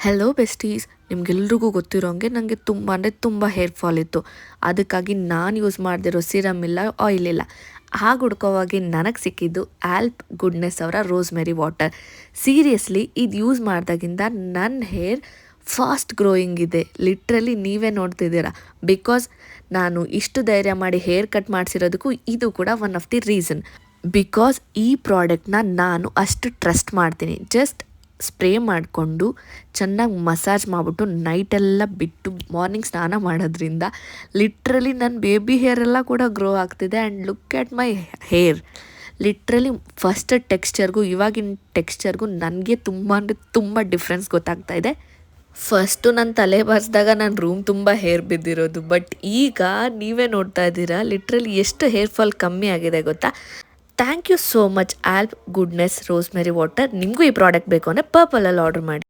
Hello besties, ನಿಮ್ಗೆಲ್ರಿಗೂ ಗೊತ್ತಿರೋಂಗೆ ನನಗೆ ತುಂಬ ಹೇರ್ ಫಾಲ್ ಇತ್ತು. ಅದಕ್ಕಾಗಿ ನಾನು ಯೂಸ್ ಮಾಡ್ದಿರೋ ಸಿರಮ್ ಇಲ್ಲ, ಆಯಿಲ್ ಇಲ್ಲ. ಹಾಗೆ ಹುಡ್ಕೋವಾಗಿ ನನಗೆ ಸಿಕ್ಕಿದ್ದು ಆಲ್ಪ್ ಗುಡ್ನೆಸ್ ಅವರ ರೋಸ್ಮೆರಿ ವಾಟರ್. ಸೀರಿಯಸ್ಲಿ ಇದು ಯೂಸ್ ಮಾಡಿದಾಗಿಂದ ನನ್ನ ಹೇರ್ ಫಾಸ್ಟ್ ಗ್ರೋಯಿಂಗ್ ಇದೆ. ಲಿಟ್ರಲಿ ನೀವೇ ನೋಡ್ತಿದ್ದೀರಾ. ಬಿಕಾಸ್ ನಾನು ಇಷ್ಟು ಧೈರ್ಯ ಮಾಡಿ ಹೇರ್ ಕಟ್ ಮಾಡಿಸಿರೋದಕ್ಕೂ ಇದು ಕೂಡ one of the reason. Because ಈ ಪ್ರಾಡಕ್ಟ್ನ ನಾನು ಅಷ್ಟು ಟ್ರಸ್ಟ್ ಮಾಡ್ತೀನಿ. ಜಸ್ಟ್ ಸ್ಪ್ರೇ ಮಾಡಿಕೊಂಡು ಚೆನ್ನಾಗಿ ಮಸಾಜ್ ಮಾಡಿಬಿಟ್ಟು ನೈಟೆಲ್ಲ ಬಿಟ್ಟು ಮಾರ್ನಿಂಗ್ ಸ್ನಾನ ಮಾಡೋದ್ರಿಂದ ಲಿಟ್ರಲಿ ನನ್ನ ಬೇಬಿ ಹೇರೆಲ್ಲ ಕೂಡ ಗ್ರೋ ಆಗ್ತಿದೆ. And look at my hair. Literally first ಟೆಕ್ಸ್ಚರ್ಗೂ ಇವಾಗಿನ ಟೆಕ್ಸ್ಚರ್ಗೂ ನನಗೆ ತುಂಬ ಡಿಫ್ರೆನ್ಸ್ ಗೊತ್ತಾಗ್ತಾ ಇದೆ. ಫಸ್ಟು ನನ್ನ ತಲೆ ಬಾರಿಸಿದಾಗ ನನ್ನ ರೂಮ್ ತುಂಬ ಹೇರ್ ಬಿದ್ದಿರೋದು. ಬಟ್ ಈಗ ನೀವೇ ನೋಡ್ತಾ ಇದ್ದೀರಾ ಲಿಟ್ರಲಿ ಎಷ್ಟು ಹೇರ್ ಫಾಲ್ ಕಮ್ಮಿ ಆಗಿದೆ ಗೊತ್ತಾ. Thank you so much Alps goodness rosemary water. ನಿಮಗೂ ಈ ಪ್ರಾಡಕ್ಟ್ ಬೇಕು ಅಂದರೆ ಪರ್ಪಲಲ್ಲಿ ಆರ್ಡರ್ ಮಾಡಿ.